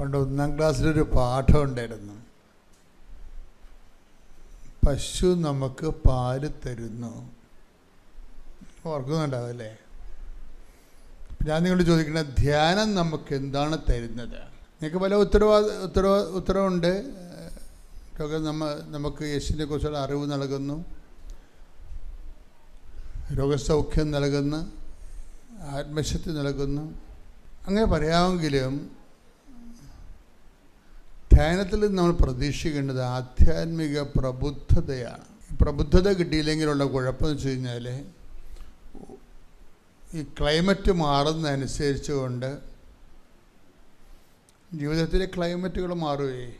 പണ്ട് 1ാം ക്ലാസ്സിലൊരു പാഠം ഉണ്ടായിരുന്നു. പശു നമുക്ക് പാല് തരുന്നു. ഓർക്കുന്നുണ്ടാവല്ലേ? ഞാൻ നിങ്ങളോട് ചോദിക്കുന്നത്, ധ്യാനം നമുക്ക് എന്താണ് തരുന്നത്? നിങ്ങൾക്ക് പല ഉത്തരവുണ്ട്. നമുക്ക് യേശുവിനെ കുറിച്ചുള്ള അറിവ് നൽകുന്നു, രോഗസൗഖ്യം നൽകുന്നു, ആത്മശക്തി നൽകുന്നു, അങ്ങനെ പറയാമെങ്കിലും ധ്യാനത്തിൽ നമ്മൾ പ്രതീക്ഷിക്കേണ്ടത് ആധ്യാത്മിക പ്രബുദ്ധതയാണ്. പ്രബുദ്ധത കിട്ടിയില്ലെങ്കിലുള്ള കുഴപ്പമെന്ന് വെച്ച് കഴിഞ്ഞാൽ, ഈ ക്ലൈമറ്റ് മാറുന്നതനുസരിച്ച് കൊണ്ട് ജീവിതത്തിലെ ക്ലൈമറ്റുകൾ മാറുകയെ,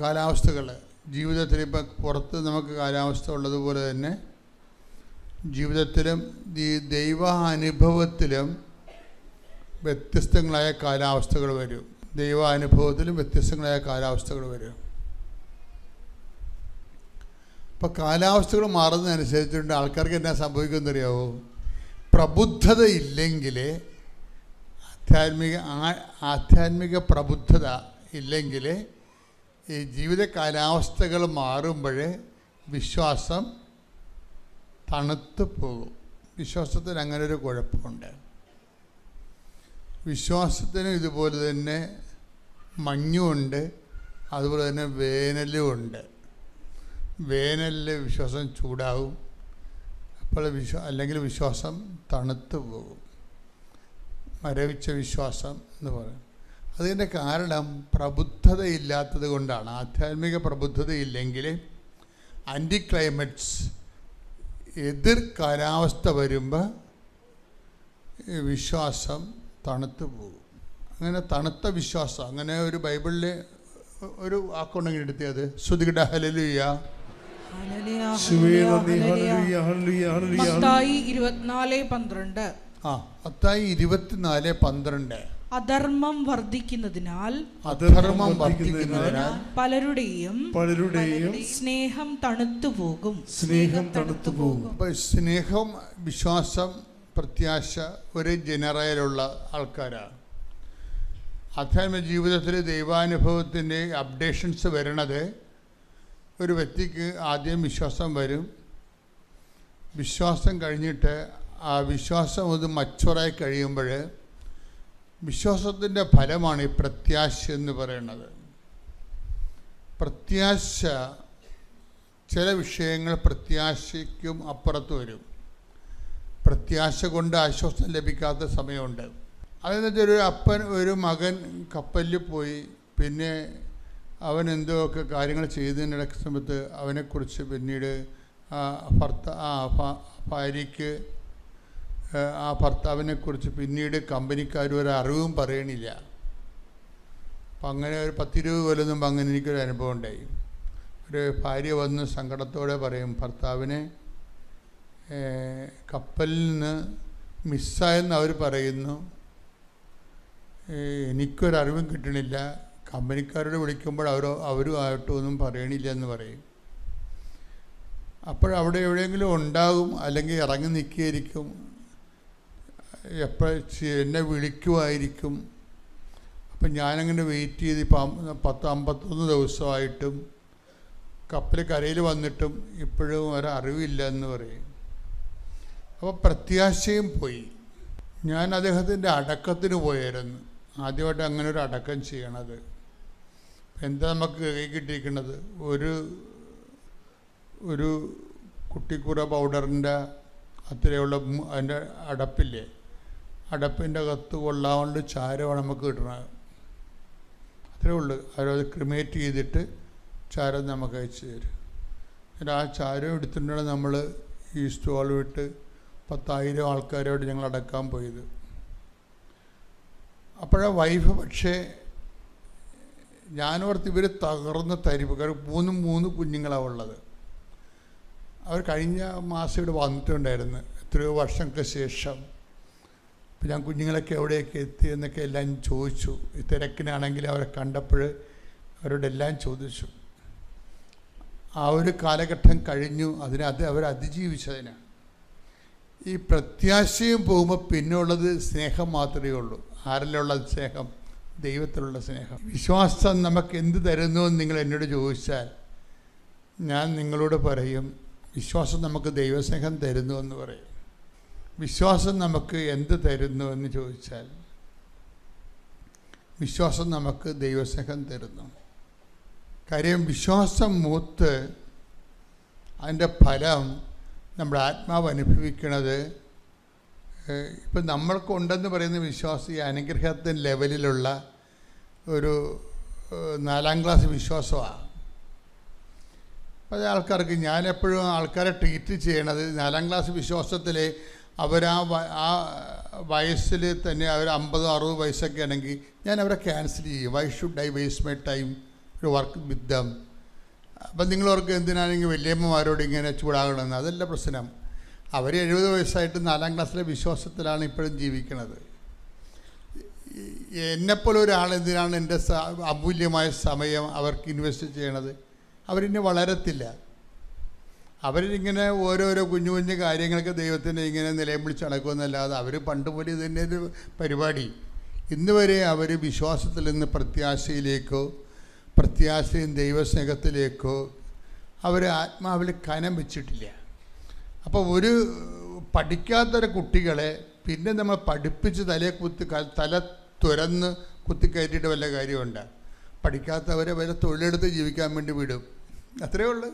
കാലാവസ്ഥകൾ ജീവിതത്തിൽ ഇപ്പം പുറത്ത് നമുക്ക് കാലാവസ്ഥ ഉള്ളതുപോലെ തന്നെ ജീവിതത്തിലും ഈ ദൈവാനുഭവത്തിലും വ്യത്യസ്തങ്ങളായ കാലാവസ്ഥകൾ വരും. ദൈവാനുഭവത്തിലും വ്യത്യസ്തങ്ങളായ കാലാവസ്ഥകൾ വരും. അപ്പോൾ കാലാവസ്ഥകൾ മാറുന്നതനുസരിച്ചുകൊണ്ട് ആൾക്കാർക്ക് എന്നാ സംഭവിക്കുമെന്നറിയാവോ? പ്രബുദ്ധത ഇല്ലെങ്കിൽ, ആധ്യാത്മിക പ്രബുദ്ധത ഇല്ലെങ്കിൽ ഈ ജീവിത കാലാവസ്ഥകൾ മാറുമ്പോൾ വിശ്വാസം തണുത്തു പോകും. വിശ്വാസത്തിന് അങ്ങനെ ഒരു കുഴപ്പമുണ്ട്. വിശ്വാസത്തിന് ഇതുപോലെ തന്നെ മഞ്ഞുമുണ്ട്, അതുപോലെ തന്നെ വേനലുമുണ്ട്. വേനലിൽ വിശ്വാസം ചൂടാവും, അപ്പോൾ അല്ലെങ്കിൽ വിശ്വാസം തണുത്തു പോകും. മരവിച്ച വിശ്വാസം എന്ന് പറയും. അതിൻ്റെ കാരണം പ്രബുദ്ധതയില്ലാത്തത് കൊണ്ടാണ്. ആധ്യാത്മിക പ്രബുദ്ധതയില്ലെങ്കിൽ ആൻറ്റി ക്ലൈമറ്റ്സ്, എതിർ കാലാവസ്ഥ വരുമ്പോൾ വിശ്വാസം തണുത്തു പോകും. അങ്ങനെ തണുത്ത വിശ്വാസം, അങ്ങനെ ഒരു ബൈബിളിൽ ഒരു വാക്കുണ്ടെങ്കിൽ എടുത്തത് ശ്രുതികട ഹല്ലേലൂയ. മത്തായി 24:12. മത്തായി 24:12. അധർമ്മം വർദ്ധിക്കുന്നതിനാൽ പലരുടെയും സ്നേഹം തണുത്തു പോകും. സ്നേഹം, വിശ്വാസം, പ്രത്യാശ ഒരു ജനറയിലുള്ള ആൾക്കാരാണ്. ആധ്യാത്മിക ജീവിതത്തിൽ ദൈവാനുഭവത്തിൻ്റെ അപ്ഡേഷൻസ് വരണത് ഒരു വ്യക്തിക്ക് ആദ്യം വിശ്വാസം വരും. വിശ്വാസം കഴിഞ്ഞിട്ട് ആ വിശ്വാസം അത് മച്ചുറായി കഴിയുമ്പോൾ വിശ്വാസത്തിൻ്റെ ഫലമാണ് ഈ പ്രത്യാശ എന്ന് പറയുന്നത്. പ്രത്യാശ, ചില വിഷയങ്ങൾ പ്രത്യാശയ്ക്കും അപ്പുറത്ത് വരും. പ്രത്യാശ കൊണ്ട് ആശ്വാസം ലഭിക്കാത്ത സമയമുണ്ട്. അതെന്ന് വെച്ചാൽ ഒരു മകൻ കപ്പലിൽ പോയി, പിന്നെ അവൻ എന്തൊക്കെ കാര്യങ്ങൾ ചെയ്തതിനിടയ്ക്ക് സമയത്ത് അവനെക്കുറിച്ച് പിന്നീട് ഭാര്യയ്ക്ക് ആ ഭർത്താവിനെക്കുറിച്ച് പിന്നീട് കമ്പനിക്കാർ ഒരു അറിവും പറയണില്ല. അപ്പം അങ്ങനെ ഒരു 10-20 കൊല്ലം മുമ്പ് അങ്ങനെ എനിക്കൊരു അനുഭവം ഉണ്ടായി. ഒരു ഭാര്യ വന്ന് സങ്കടത്തോടെ പറയും, ഭർത്താവിനെ കപ്പലിൽ നിന്ന് മിസ്സായെന്ന് അവർ പറയുന്നു, എനിക്കൊരറിവും കിട്ടണില്ല, കമ്പനിക്കാരോട് വിളിക്കുമ്പോൾ അവരുമായിട്ടും ഒന്നും പറയണില്ല എന്ന് പറയും. അപ്പോഴവിടെ എവിടെയെങ്കിലും ഉണ്ടാകും, അല്ലെങ്കിൽ ഇറങ്ങി നിൽക്കുകയായിരിക്കും, എന്നെ വിളിക്കുമായിരിക്കും. അപ്പം ഞാനങ്ങനെ വെയിറ്റ് ചെയ്ത് ഇപ്പം 10-51 ദിവസമായിട്ടും കപ്പൽ കരയിൽ വന്നിട്ടും ഇപ്പോഴും ഒരറിവില്ല എന്ന് പറയും. അപ്പോൾ പ്രത്യാശയും പോയി. ഞാൻ അദ്ദേഹത്തിൻ്റെ അടക്കത്തിന് പോയായിരുന്നു. ആദ്യമായിട്ട് അങ്ങനെ ഒരു അടക്കം ചെയ്യണത്. എന്താ നമുക്ക് കൈ കിട്ടിയിരിക്കുന്നത്? ഒരു കുട്ടിക്കൂറ പൗഡറിൻ്റെ അത്രയുള്ള അതിൻ്റെ അടപ്പില്ലേ, അടപ്പിൻ്റെ അകത്ത് കൊള്ളാണ്ട് ചാരമാണ് നമുക്ക് കിട്ടുന്നത്. അത്രേ ഉള്ളൂ. അവരത് ക്രിമേറ്റ് ചെയ്തിട്ട് ചാരം നമുക്ക് അയച്ചു തരും. എന്നിട്ട് ആ ചാരം എടുത്തിട്ടാണ് നമ്മൾ ഈ സ്റ്റോൾ വിട്ട് 10,000 ആൾക്കാരോട് ഞങ്ങൾ അടക്കാൻ പോയത്. അപ്പോഴാ വൈഫ്, പക്ഷേ ഞാനോർത്ത് ഇവർ തകർന്ന് തരിപ്പ്. കാരണം 3 കുഞ്ഞുങ്ങളാണ് ഉള്ളത്. അവർ കഴിഞ്ഞ മാസം ഇവിടെ വന്നിട്ടുണ്ടായിരുന്നു, എത്രയോ വർഷങ്ങൾക്ക് ശേഷം. അപ്പം ഞാൻ കുഞ്ഞുങ്ങളൊക്കെ എവിടെയൊക്കെ എത്തി എന്നൊക്കെ എല്ലാം ചോദിച്ചു. ഈ തിരക്കിനാണെങ്കിൽ അവരെ കണ്ടപ്പോൾ അവരോടെല്ലാം ചോദിച്ചു. ആ ഒരു കാലഘട്ടം കഴിഞ്ഞു, അവർ അതിജീവിച്ചതിനാണ്. ഈ പ്രത്യാശയും പോകുമ്പോൾ പിന്നെ ഉള്ളത് സ്നേഹം മാത്രമേ ഉള്ളൂ. ആരിലുള്ള സ്നേഹം? ദൈവത്തിലുള്ള സ്നേഹം. വിശ്വാസം നമുക്ക് എന്ത് തരുന്നു എന്ന് നിങ്ങൾ എന്നോട് ചോദിച്ചാൽ ഞാൻ നിങ്ങളോട് പറയും, വിശ്വാസം നമുക്ക് ദൈവസ്നേഹം തരുന്നു എന്ന് പറയും. വിശ്വാസം നമുക്ക് എന്ത് തരുന്നു എന്ന് ചോദിച്ചാൽ വിശ്വാസം നമുക്ക് ദൈവസ്നേഹം തരുന്നു. കാര്യം വിശ്വാസം മൂത്ത് അതിൻ്റെ ഫലം നമ്മുടെ ആത്മാവ് അനുഭവിക്കുന്നത്, ഇപ്പം നമ്മൾക്കുണ്ടെന്ന് പറയുന്ന വിശ്വാസം ഈ അനുഗ്രഹത്തിൻ്റെ ലെവലിലുള്ള ഒരു 4ാം ക്ലാസ് വിശ്വാസമാണ്. പല ആൾക്കാർക്ക്, ഞാനെപ്പോഴും ആൾക്കാരെ ട്രീറ്റ് ചെയ്യണത് 4ാം ക്ലാസ് വിശ്വാസത്തിൽ ആ വയസ്സിൽ തന്നെ അവർ 50-60 വയസ്സൊക്കെ ആണെങ്കിൽ ഞാൻ അവരെ ക്യാൻസൽ ചെയ്യും. Why should I waste my time to work with them? അപ്പം നിങ്ങളവർക്ക് എന്തിനാണെങ്കിൽ വലിയമ്മമാരോട് ഇങ്ങനെ ചൂടാകണമെന്ന്? അതല്ല പ്രശ്നം. അവർ 70 വയസ്സായിട്ട് 4ാം ക്ലാസ്സിലെ വിശ്വാസത്തിലാണ് ഇപ്പോഴും ജീവിക്കുന്നത്. എന്നെപ്പോലെ ഒരാൾ എന്തിനാണ് എൻ്റെ അമൂല്യമായ സമയം അവർക്ക് ഇൻവെസ്റ്റ് ചെയ്യണത്? അവരിന്നെ വളരത്തില്ല. അവരിങ്ങനെ ഓരോരോ കുഞ്ഞു കുഞ്ഞു കാര്യങ്ങൾക്ക് ദൈവത്തിനെ ഇങ്ങനെ നിലയം വിളിച്ച് നടക്കുമെന്നല്ലാതെ അവർ പണ്ട് പോലെ ഇതിൻ്റെ ഒരു പരിപാടി ഇന്ന് വരെ അവർ വിശ്വാസത്തിൽ നിന്ന് പ്രത്യാശയും ദൈവസ്നേഹത്തിലേക്കോ അവർ ആത്മാവിൽ കനം വെച്ചിട്ടില്ല. അപ്പോൾ ഒരു പഠിക്കാത്തൊരു കുട്ടികളെ പിന്നെ നമ്മൾ പഠിപ്പിച്ച് തല തുരന്ന് കുത്തിക്കയറ്റിയിട്ട് വല്ല കാര്യമുണ്ട്? പഠിക്കാത്തവരെ വരെ തൊഴിലെടുത്ത് ജീവിക്കാൻ വേണ്ടി വിടും. അത്രയേ ഉള്ളൂ.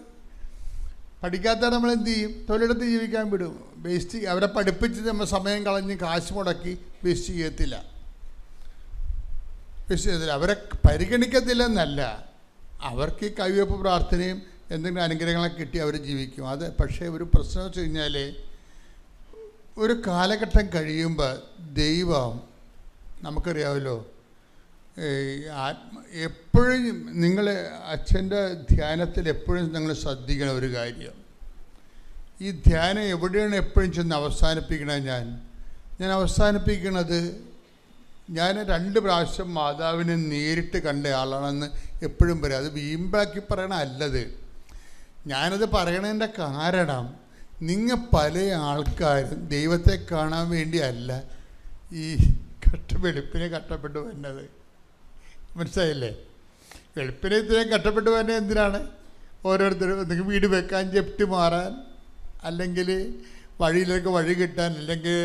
പഠിക്കാത്തവരെ നമ്മൾ എന്ത് ചെയ്യും? തൊഴിലെടുത്ത് ജീവിക്കാൻ വിടും. വേസ്റ്റ് അവരെ പഠിപ്പിച്ച് നമ്മൾ സമയം കളഞ്ഞ് കാശ് മുടക്കി വേസ്റ്റ് ചെയ്യത്തില്ല. അവരെ പരിഗണിക്കത്തില്ലെന്നല്ല, അവർക്ക് ഈ കൈവയ്പ്പ് പ്രാർത്ഥനയും എന്തെങ്കിലും അനുഗ്രഹങ്ങളൊക്കെ കിട്ടി അവർ ജീവിക്കും. അത് പക്ഷേ ഒരു പ്രശ്നം വെച്ച് കഴിഞ്ഞാൽ ഒരു കാലഘട്ടം കഴിയുമ്പോൾ ദൈവം, നമുക്കറിയാമല്ലോ, എപ്പോഴും നിങ്ങൾ അച്ഛൻ്റെ ധ്യാനത്തിൽ എപ്പോഴും നിങ്ങൾ ശ്രദ്ധിക്കണ ഒരു കാര്യം, ഈ ധ്യാനം എവിടെയാണ് എപ്പോഴും ചെന്ന് അവസാനിപ്പിക്കണത്? ഞാൻ അവസാനിപ്പിക്കണത്, ഞാൻ 2 പ്രാവശ്യം മാതാവിനെ നേരിട്ട് കണ്ട ആളാണെന്ന് എപ്പോഴും പറയും. അത് വീമ്പാക്കി പറയണ അല്ലത്. ഞാനത് പറയണതിൻ്റെ കാരണം, നിങ്ങൾ പല ആൾക്കാരും ദൈവത്തെ കാണാൻ വേണ്ടിയല്ല ഈ വെളുപ്പിനെ കഷ്ടപ്പെട്ടു വരുന്നത്. മനസ്സിലായില്ലേ? വെളുപ്പിനെ ഇത്രയും കഷ്ടപ്പെട്ടു വരുന്നത് എന്തിനാണ്? ഓരോരുത്തരും ഒന്നെങ്കിൽ വീട് വെക്കാൻ, ജപ്തി മാറാൻ, അല്ലെങ്കിൽ വഴിയിലേക്ക് വഴി കിട്ടാൻ, അല്ലെങ്കിൽ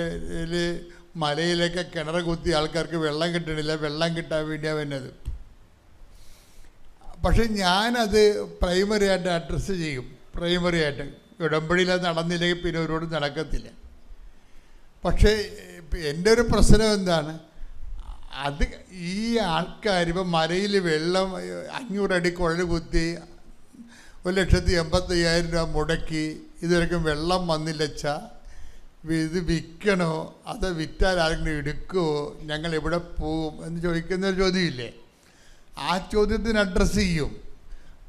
മലയിലേക്ക് കിണർ കുത്തി ആൾക്കാർക്ക് വെള്ളം കിട്ടണില്ല, വെള്ളം കിട്ടാൻ വേണ്ടിയാണ് വരുന്നത്. പക്ഷെ ഞാനത് പ്രൈമറി ആയിട്ട് അഡ്രസ്സ് ചെയ്യും. പ്രൈമറി ആയിട്ട് ഉടമ്പടിയിൽ നടന്നില്ലെങ്കിൽ പിന്നെ ഒരുപാട് നടക്കത്തില്ല. പക്ഷേ എൻ്റെ ഒരു പ്രശ്നം എന്താണ്? അത് ഈ ആൾക്കാർ ഇപ്പം മലയിൽ വെള്ളം 500 അടി കുഴൽ കുത്തി 1,85,000 രൂപ മുടക്കി ഇതുവരെക്കും വെള്ളം വന്നില്ലച്ചാൽ ഇത് വിൽക്കണോ അത് വിറ്റാൽ ആരെങ്കിലും എടുക്കുമോ, ഞങ്ങൾ എവിടെ പോവും എന്ന് ചോദിക്കുന്നൊരു ചോദ്യമില്ലേ? ആ ചോദ്യത്തിന് അഡ്രസ്സ് ചെയ്യും.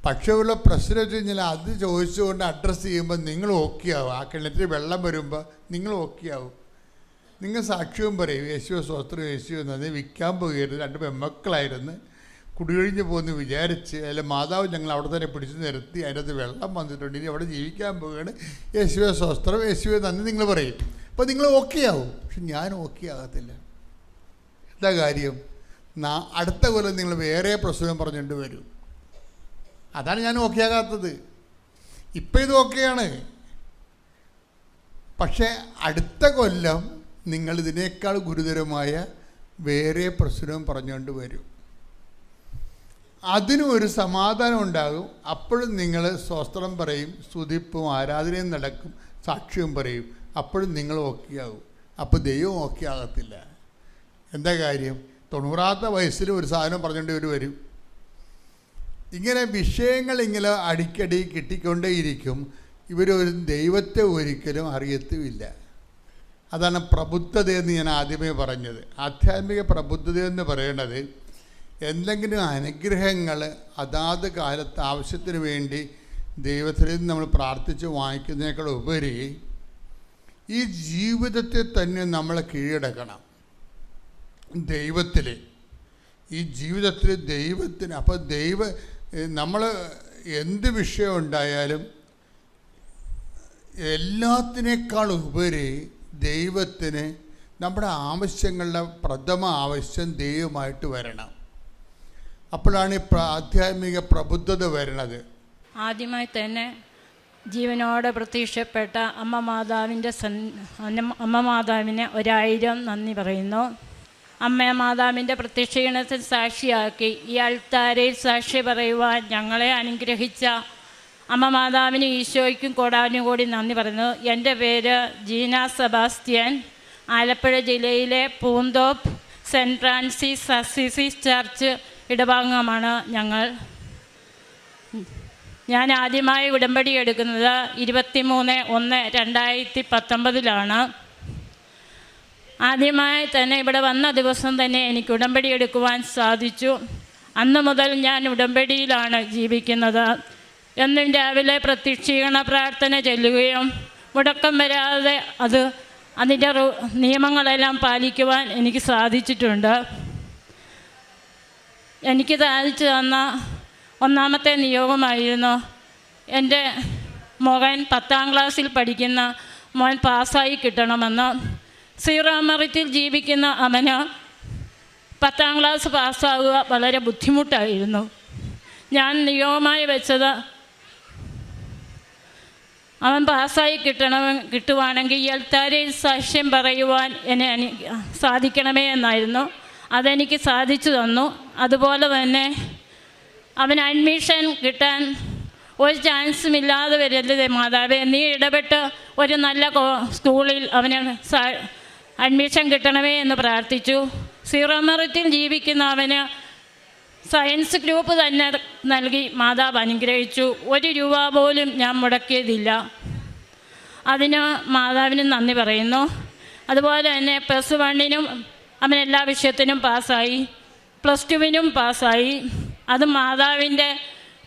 പക്ഷേ ഉള്ള പ്രശ്നം വെച്ച് കഴിഞ്ഞാൽ അത് ചോദിച്ചുകൊണ്ട് അഡ്രസ്സ് ചെയ്യുമ്പോൾ നിങ്ങൾ ഓക്കെ ആവും. ആ കിണറ്റിൽ വെള്ളം വരുമ്പോൾ നിങ്ങൾ ഓക്കെ ആവും. നിങ്ങൾ സാക്ഷ്യവും പറയും, യേശുവ സ്വസ്ത്രം, യേശുവ നന്ദി, വിൽക്കാൻ പോകരുത്, 2 പെമ്മക്കളായിരുന്നു, കുടിയൊഴിഞ്ഞ് പോകുന്നു വിചാരിച്ച്, അല്ല മാതാവ് ഞങ്ങൾ അവിടെ തന്നെ പിടിച്ച് നിർത്തി, അതിനകത്ത് വെള്ളം വന്നിട്ടുണ്ട്, ഇനി അവിടെ ജീവിക്കാൻ പോവുകയാണ്, യേശുവ സ്വസ്ത്രം, യേശുവ നന്ദി നിങ്ങൾ പറയും. അപ്പോൾ നിങ്ങൾ ഓക്കെ ആവും. പക്ഷെ ഞാൻ ഓക്കെ ആകത്തില്ല. എന്താ കാര്യം? അടുത്ത കൊല്ലം നിങ്ങൾ വേറെ പ്രസവം പറഞ്ഞുകൊണ്ട് വരും. അതാണ് ഞാൻ ഓക്കെ ആകാത്തത്. ഇപ്പം ഇത് ഓക്കെയാണ്. പക്ഷേ അടുത്ത കൊല്ലം നിങ്ങൾ ഇതിനേക്കാൾ ഗുരുതരമായ വേറെ പ്രശ്നവും പറഞ്ഞുകൊണ്ട് വരും. അതിനും ഒരു സമാധാനം ഉണ്ടാകും. അപ്പോഴും നിങ്ങൾ സ്വസ്ത്രം പറയും, സ്തുതിപ്പും ആരാധനയും നടക്കും, സാക്ഷ്യവും പറയും. അപ്പോഴും നിങ്ങൾ ഓക്കെ ആകും. അപ്പോൾ ദൈവം ഓക്കെ ആകത്തില്ല. എന്താ കാര്യം? 90ാമത്തെ വയസ്സിൽ ഒരു സാധനം പറഞ്ഞുകൊണ്ട് വരും. ഇങ്ങനെ വിഷയങ്ങൾ ഇങ്ങനെ അടിക്കടി കിട്ടിക്കൊണ്ടേയിരിക്കും. ഇവരൊരു ദൈവത്തെ ഒരിക്കലും അറിയത്തുമില്ല. അതാണ് പ്രബുദ്ധതയെന്ന് ഞാൻ ആദ്യമേ പറഞ്ഞത്. ആധ്യാത്മിക പ്രബുദ്ധതയെന്ന് പറയുന്നത് എന്തെങ്കിലും അനുഗ്രഹങ്ങൾ അതാത് കാലത്ത് ആവശ്യത്തിന് വേണ്ടി ദൈവത്തിൽ നിന്ന് നമ്മൾ പ്രാർത്ഥിച്ച് വാങ്ങിക്കുന്നതിനേക്കാൾ ഉപരി ഈ ജീവിതത്തെ തന്നെ നമ്മൾ കീഴടക്കണം ദൈവത്തിൽ. ഈ ജീവിതത്തിൽ ദൈവത്തിന്, അപ്പോൾ നമ്മൾ എന്ത് വിഷയം ഉണ്ടായാലും എല്ലാത്തിനേക്കാൾ ഉപരി ദൈവത്തിന് നമ്മുടെ ആവശ്യങ്ങളുടെ പ്രഥമ ആവശ്യം ദൈവമായിട്ട് വരണം. അപ്പോഴാണ് ഈ ആധ്യാത്മിക പ്രബുദ്ധത വരുന്നത്. ആദ്യമായി തന്നെ ജീവനോടെ പ്രത്യക്ഷപ്പെട്ട അമ്മ മാതാവിന് 1000 നന്ദി പറയുന്നു. അമ്മ മാതാവിൻ്റെ പ്രത്യക്ഷീകരണത്തിൽ സാക്ഷിയാക്കി ഈ അൾത്താരയിൽ സാക്ഷി പറയുവാൻ ഞങ്ങളെ അനുഗ്രഹിച്ച അമ്മ മാതാവിന് ഈശോയ്ക്കും കോടാനുകൂടി നന്ദി പറയുന്നു. എൻ്റെ പേര് ജീന സെബാസ്റ്റ്യൻ. ആലപ്പുഴ ജില്ലയിലെ പൂന്തോപ്പ് സെൻറ്റ് ഫ്രാൻസിസ് അസിസി ചർച്ച് ഇടഭാഗമാണ് ഞങ്ങൾ. ഞാൻ ആദ്യമായി ഉടമ്പടി എടുക്കുന്നത് 23/1/2019 ആദ്യമായി തന്നെ ഇവിടെ വന്ന ദിവസം തന്നെ എനിക്ക് ഉടമ്പടി എടുക്കുവാൻ സാധിച്ചു. അന്ന് മുതൽ ഞാൻ ഉടമ്പടിയിലാണ് ജീവിക്കുന്നത്. എന്നും രാവിലെ പ്രത്യക്ഷീകരണ പ്രാർത്ഥന ചൊല്ലുകയും മുടക്കം വരാതെ അതിൻ്റെ നിയമങ്ങളെല്ലാം പാലിക്കുവാൻ എനിക്ക് സാധിച്ചിട്ടുണ്ട്. എനിക്ക് സാധിച്ചു തന്ന ഒന്നാമത്തെ നിയോഗമായിരുന്നു എൻ്റെ മകൻ 10ാം ക്ലാസ്സിൽ പഠിക്കുന്ന മോൻ പാസ്സായി കിട്ടണമെന്ന്. സീറോ മെറിറ്റിൽ ജീവിക്കുന്ന അവന് 10ാം ക്ലാസ് പാസ്സാവുക വളരെ ബുദ്ധിമുട്ടായിരുന്നു. ഞാൻ നിയോഗമായി വെച്ചത് അവൻ പാസ്സായി കിട്ടുവാണെങ്കിൽ ഈ അൾത്താരയിൽ സാക്ഷ്യം പറയുവാൻ എന്നെ സാധിക്കണമേ എന്നായിരുന്നു. അതെനിക്ക് സാധിച്ചു തന്നു. അതുപോലെ തന്നെ അവന് അഡ്മിഷൻ കിട്ടാൻ ഒരു ചാൻസും ഇല്ലാതെ വരരുത് മാതാവേ, നീ ഇടപെട്ട് ഒരു നല്ല സ്കൂളിൽ അവന് അഡ്മിഷൻ കിട്ടണമേ എന്ന് പ്രാർത്ഥിച്ചു. സീറോ മെറിറ്റിൽ ജീവിക്കുന്ന അവന് സയൻസ് ഗ്രൂപ്പ് തന്നെ നൽകി മാതാവ് അനുഗ്രഹിച്ചു. 1 രൂപ പോലും ഞാൻ മുടക്കിയതില്ല. അതിന് മാതാവിന് നന്ദി പറയുന്നു. അതുപോലെ തന്നെ +1 അവൻ എല്ലാ വിഷയത്തിനും പാസ്സായി, +2 പാസ്സായി. അത് മാതാവിൻ്റെ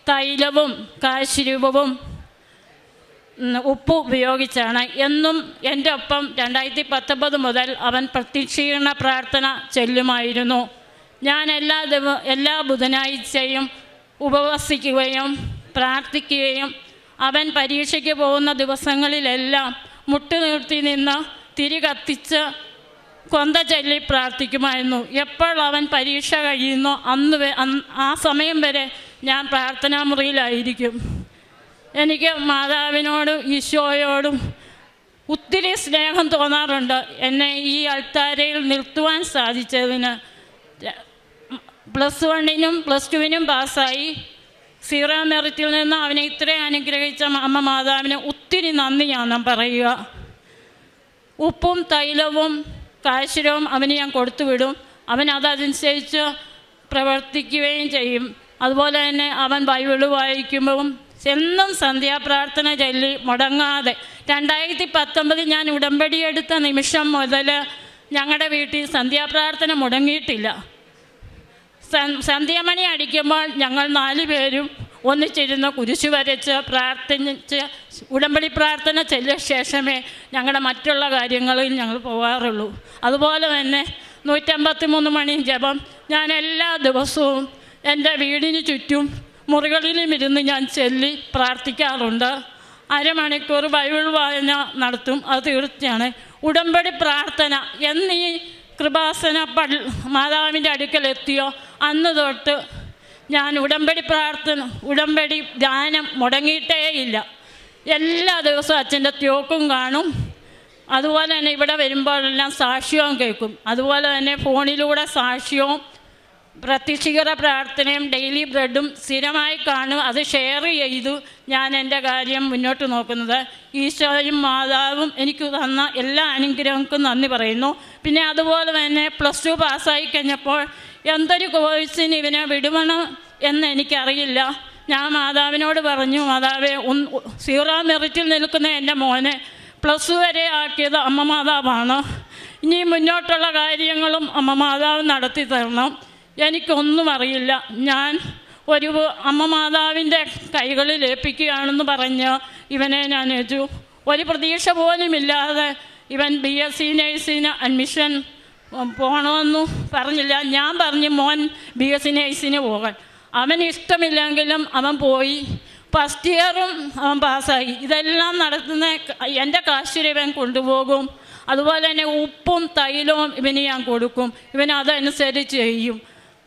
തൈലവും കാശുരൂപവും ഉപ്പ് ഉപയോഗിച്ചാണ്. എന്നും എൻ്റെ ഒപ്പം 2019 മുതൽ അവൻ പ്രത്യക്ഷീകരണ പ്രാർത്ഥന ചൊല്ലുമായിരുന്നു. ഞാൻ എല്ലാ ബുധനാഴ്ചയും ഉപവസിക്കുകയും പ്രാർത്ഥിക്കുകയും അവൻ പരീക്ഷയ്ക്ക് പോകുന്ന ദിവസങ്ങളിലെല്ലാം മുട്ടുനിർത്തി നിന്ന് തിരി കത്തിച്ച് കൊന്ത ചൊല്ലി പ്രാർത്ഥിക്കുമായിരുന്നു. എപ്പോൾ അവൻ പരീക്ഷ കഴിയുന്നോ ആ സമയം വരെ ഞാൻ പ്രാർത്ഥനാ മുറിയിലായിരിക്കും. എനിക്ക് മാതാവിനോടും ഈശോയോടും ഒത്തിരി സ്നേഹം തോന്നാറുണ്ട്. എന്നെ ഈ അൾത്താരയിൽ നിർത്തുവാൻ സാധിച്ചതിന്. +1 +2 പാസ്സായി. സീറോ മെറിറ്റിൽ നിന്ന് അവനെ ഇത്രയും അനുഗ്രഹിച്ച അമ്മ മാതാവിന് ഒത്തിരി നന്ദി ഞാൻ പറയുക. ഉപ്പും തൈലവും കാശുരവും അവന് ഞാൻ കൊടുത്തുവിടും. അവൻ അതനുസരിച്ച് പ്രവർത്തിക്കുകയും ചെയ്യും. അതുപോലെ തന്നെ അവൻ ബൈബിള് വായിക്കുമ്പം എന്നും സന്ധ്യാപ്രാർത്ഥന ചൊല്ലി മുടങ്ങാതെ 2019 ഞാൻ ഉടമ്പടിയെടുത്ത നിമിഷം മുതൽ ഞങ്ങളുടെ വീട്ടിൽ സന്ധ്യാപ്രാർത്ഥന മുടങ്ങിയിട്ടില്ല. സന്ധ്യാമണി അടിക്കുമ്പോൾ ഞങ്ങൾ 4 പേരും ഒന്നിച്ചിരുന്ന് കുരിശു വരച്ച് പ്രാർത്ഥിച്ച് ഉടമ്പടി പ്രാർത്ഥന ചൊല്ലിയ ശേഷമേ ഞങ്ങളുടെ മറ്റുള്ള കാര്യങ്ങളിൽ ഞങ്ങൾ പോകാറുള്ളൂ. അതുപോലെ തന്നെ 153 മണി ജപം ഞാൻ എല്ലാ ദിവസവും എൻ്റെ വീടിന് ചുറ്റും മുറികളിലും ഇരുന്ന് ഞാൻ ചൊല്ലി പ്രാർത്ഥിക്കാറുണ്ട്. അരമണിക്കൂർ ബൈബിൾ വായന നടത്തും. അത് തീർച്ചയാണ്. ഉടമ്പടി പ്രാർത്ഥന എന്നീ കൃപാസന മാതാവിൻ്റെ അടുക്കലെത്തിയോ അന്ന് തൊട്ട് ഞാൻ ഉടമ്പടി ധ്യാനം മുടങ്ങിയിട്ടേയില്ല. എല്ലാ ദിവസവും അച്ഛൻ്റെ ത്യോക്കും കാണും. അതുപോലെ തന്നെ ഇവിടെ വരുമ്പോഴെല്ലാം സാക്ഷ്യവും കേൾക്കും. അതുപോലെ തന്നെ ഫോണിലൂടെ സാക്ഷ്യവും പ്രത്യക്ഷീകരണ പ്രാർത്ഥനയും ഡെയിലി ബ്രെഡും സ്ഥിരമായി കാണും. അത് ഷെയർ ചെയ്തു ഞാൻ എൻ്റെ കാര്യം മുന്നോട്ട് നോക്കുന്നത്. ഈശോയും മാതാവും എനിക്ക് തന്ന എല്ലാ അനുഗ്രഹങ്ങൾക്കും നന്ദി പറയുന്നു. പിന്നെ അതുപോലെ തന്നെ +2 പാസ്സായി കഴിഞ്ഞപ്പോൾ എന്തൊരു കോഴ്സിന് ഇവനെ വിടുവണം എന്ന് എനിക്കറിയില്ല. ഞാൻ മാതാവിനോട് പറഞ്ഞു, മാതാവേ, സീറോ മെറിറ്റിൽ നിൽക്കുന്ന എൻ്റെ മോനെ +2 വരെ ആക്കിയത് അമ്മ മാതാവാണ്. ഇനി മുന്നോട്ടുള്ള കാര്യങ്ങളും അമ്മ മാതാവ് നടത്തി തരണം. എനിക്കൊന്നും അറിയില്ല. ഞാൻ ഒരു അമ്മ മാതാവിൻ്റെ കൈകളിൽ ഏൽപ്പിക്കുകയാണെന്ന് പറഞ്ഞ് ഇവനെ ഞാൻ ഏറ്റു. ഒരു പ്രതീക്ഷ പോലുമില്ലാതെ ഇവൻ BSc നേഴ്സിന് അഡ്മിഷൻ പോകണമെന്നു പറഞ്ഞില്ല. ഞാൻ പറഞ്ഞു മോൻ BSc നേഴ്സിന് പോകാൻ. അവന് ഇഷ്ടമില്ലെങ്കിലും അവൻ പോയി. ഫസ്റ്റ് ഇയറും അവൻ പാസ്സായി. ഇതെല്ലാം നടത്തുന്ന എൻ്റെ കാശിൽ ഇവൻ കൊണ്ടുപോകും. അതുപോലെ തന്നെ ഉപ്പും തൈലവും ഇവന് ഞാൻ കൊടുക്കും. ഇവൻ അതനുസരിച്ച് ചെയ്യും.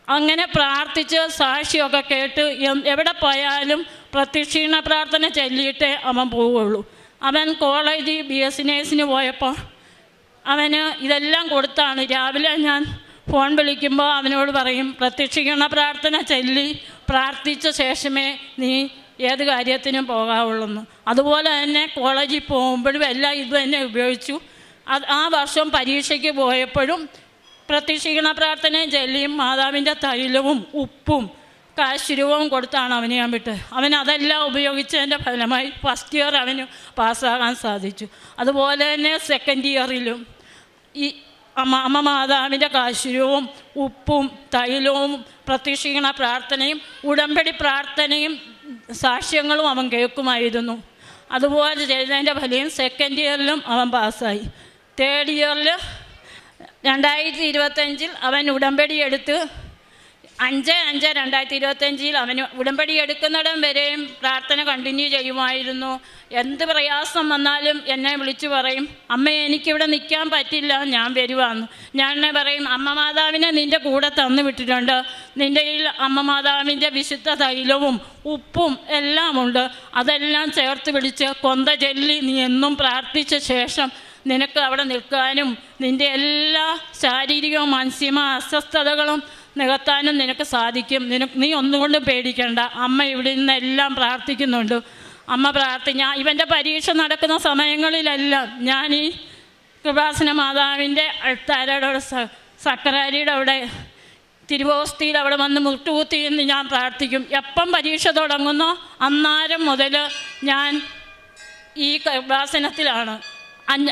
അങ്ങനെ പ്രാർത്ഥിച്ച് സാക്ഷിയൊക്കെ കേട്ട് എവിടെ പോയാലും പ്രത്യക്ഷീണ പ്രാർത്ഥന ചൊല്ലിയിട്ടേ അവൻ പോവുള്ളൂ. അവൻ കോളേജിൽ BSc നേഴ്സിന് പോയപ്പോൾ അവന് ഇതെല്ലാം കൊടുത്താണ്. രാവിലെ ഞാൻ ഫോൺ വിളിക്കുമ്പോൾ അവനോട് പറയും, പ്രത്യക്ഷീണ പ്രാർത്ഥന ചൊല്ലി പ്രാർത്ഥിച്ച ശേഷമേ നീ ഏത് കാര്യത്തിനും പോകാവുള്ളൂ. അതുപോലെ തന്നെ കോളേജിൽ പോകുമ്പോഴും എല്ലാം ഇത് തന്നെ ഉപയോഗിച്ചു. ആ വർഷം പരീക്ഷയ്ക്ക് പോയപ്പോഴും പ്രത്യക്ഷീണ പ്രാർത്ഥനയും ചൊല്ലിയും മാതാവിൻ്റെ തൈലവും ഉപ്പും കാശുരൂപവും കൊടുത്താണ് അവന് ഞാൻ വിട്ടത്. അവൻ അതെല്ലാം ഉപയോഗിച്ചതിൻ്റെ ഫലമായി ഫസ്റ്റ് ഇയർ അവന് പാസ്സാകാൻ സാധിച്ചു. അതുപോലെ തന്നെ സെക്കൻഡ് ഇയറിലും ഈ അമ്മ മാതാവിൻ്റെ കാശുരൂപവും ഉപ്പും തൈലവും പ്രത്യക്ഷീണ പ്രാർത്ഥനയും ഉടമ്പടി പ്രാർത്ഥനയും സാക്ഷ്യങ്ങളും അവൻ കേൾക്കുമായിരുന്നു. അതുപോലെ ചെയ്തതിൻ്റെ ഫലം സെക്കൻഡ് ഇയറിലും അവൻ പാസ്സായി. തേർഡ് ഇയറിൽ 2025 അവൻ ഉടമ്പടി എടുത്ത് 5/5/2025 അവന് ഉടമ്പടി എടുക്കുന്നിടം വരെയും പ്രാർത്ഥന കണ്ടിന്യൂ ചെയ്യുമായിരുന്നു. എന്ത് പ്രയാസം വന്നാലും എന്നെ വിളിച്ചു പറയും, അമ്മ എനിക്കിവിടെ നിൽക്കാൻ പറ്റില്ല, ഞാൻ വരുവാന്ന്. ഞാൻ പറയും, അമ്മ മാതാവിനെ നിൻ്റെ കൂടെ തന്നു വിട്ടിട്ടുണ്ട്, നിൻ്റെ കയ്യിൽ അമ്മ മാതാവിൻ്റെ വിശുദ്ധ തൈലവും ഉപ്പും എല്ലാം ഉണ്ട്, അതെല്ലാം ചേർത്ത് പിടിച്ച് കൊന്ത ചൊല്ലി നീ എന്നും പ്രാർത്ഥിച്ച ശേഷം നിനക്ക് അവിടെ നിൽക്കാനും നിൻ്റെ എല്ലാ ശാരീരികവും മാനസികമായ അസ്വസ്ഥതകളും നികത്താനും നിനക്ക് സാധിക്കും. നീ ഒന്നുകൊണ്ടും പേടിക്കണ്ട, അമ്മ ഇവിടെ നിന്നെല്ലാം പ്രാർത്ഥിക്കുന്നുണ്ട്. അമ്മ ഇവൻ്റെ പരീക്ഷ നടക്കുന്ന സമയങ്ങളിലെല്ലാം ഞാൻ ഈ കൃപാസന മാതാവിൻ്റെ അൾത്താരയുടെ സക്കരാരിയുടെ അവിടെ തിരുവോസ്തിയിൽ അവിടെ വന്ന് മുട്ടുകുത്തി എന്ന് ഞാൻ പ്രാർത്ഥിക്കും. എപ്പം പരീക്ഷ തുടങ്ങുന്നോ അന്നേരം മുതൽ ഞാൻ ഈ കൃപാസനത്തിലാണ്.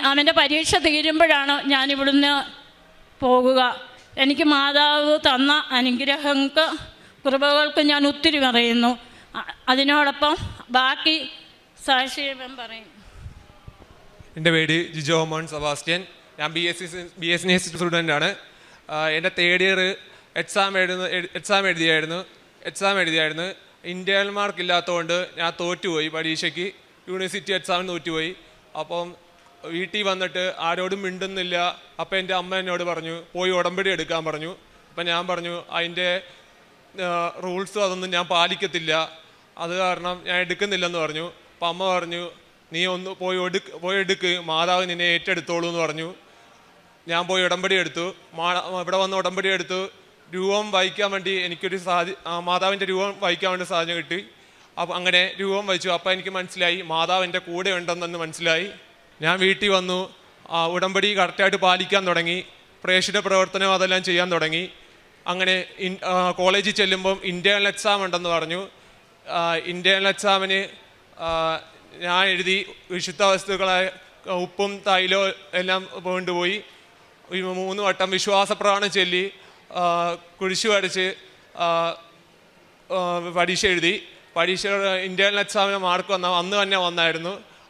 അവൻ്റെ പരീക്ഷ തീരുമ്പോഴാണ് ഞാനിവിടുന്ന് പോകുക. എനിക്ക് മാതാവ് തന്ന അനുഗ്രഹങ്ങൾക്ക് കൃപകൾക്ക് ഞാൻ ഒത്തിരി പറയുന്നു. അതിനോടൊപ്പം ബാക്കി സാക്ഷ്യം പറയും. എൻ്റെ പേര് ജിജോ മോൻ സെബാസ്റ്റ്യൻ. ഞാൻ BSc നേഴ്സിംഗ് സ്റ്റുഡൻ്റാണ്. എൻ്റെ third year exam internal. Mark മാർക്ക് ഇല്ലാത്തതുകൊണ്ട് ഞാൻ തോറ്റുപോയി പരീക്ഷയ്ക്ക്. യൂണിവേഴ്സിറ്റി എക്സാമിന് തോറ്റുപോയി. അപ്പം വീട്ടിൽ വന്നിട്ട് ആരോടും മിണ്ടുന്നില്ല. അപ്പം എൻ്റെ അമ്മ എന്നോട് പറഞ്ഞു, പോയി ഉടമ്പടി എടുക്കാൻ പറഞ്ഞു. അപ്പം ഞാൻ പറഞ്ഞു, അതിൻ്റെ റൂൾസും അതൊന്നും ഞാൻ പാലിക്കത്തില്ല, അത് കാരണം ഞാൻ എടുക്കുന്നില്ലെന്ന് പറഞ്ഞു. അപ്പം അമ്മ പറഞ്ഞു, നീ ഒന്ന് പോയി എടുക്ക്, മാതാവ് നിന്നെ ഏറ്റെടുത്തോളൂ എന്ന് പറഞ്ഞു. ഞാൻ പോയി ഉടമ്പടി എടുത്തു. ഇവിടെ വന്ന് ഉടമ്പടി എടുത്തു. രൂപം വായിക്കാൻ വേണ്ടി എനിക്കൊരു മാതാവിൻ്റെ രൂപം വായിക്കാൻ വേണ്ടി സാധനം കിട്ടി. അപ്പം അങ്ങനെ രൂപം വായിച്ചു. അപ്പം എനിക്ക് മനസ്സിലായി മാതാവ് എൻ്റെ കൂടെ ഉണ്ടെന്ന് മനസ്സിലായി. ഞാൻ വീട്ടിൽ വന്നു, ഉടമ്പടി കറക്റ്റായിട്ട് പാലിക്കാൻ തുടങ്ങി. പ്രേക്ഷിത പ്രവർത്തനം അതെല്ലാം ചെയ്യാൻ തുടങ്ങി. അങ്ങനെ കോളേജിൽ ചെല്ലുമ്പം ഇൻറ്റേണൽ എക്സാം ഉണ്ടെന്ന് പറഞ്ഞു. ഇൻറ്റേണൽ എക്സാമിന് ഞാൻ എഴുതി. വിശുദ്ധ വസ്തുക്കളായ ഉപ്പും തൈലവും എല്ലാം കൊണ്ടുപോയി 3 വട്ടം വിശ്വാസപ്രമാണം ചൊല്ലി കുരിശ് വരച്ച് പരീക്ഷ എഴുതി. പരീക്ഷ ഇൻറ്റേണൽ എക്സാമിന് മാർക്ക്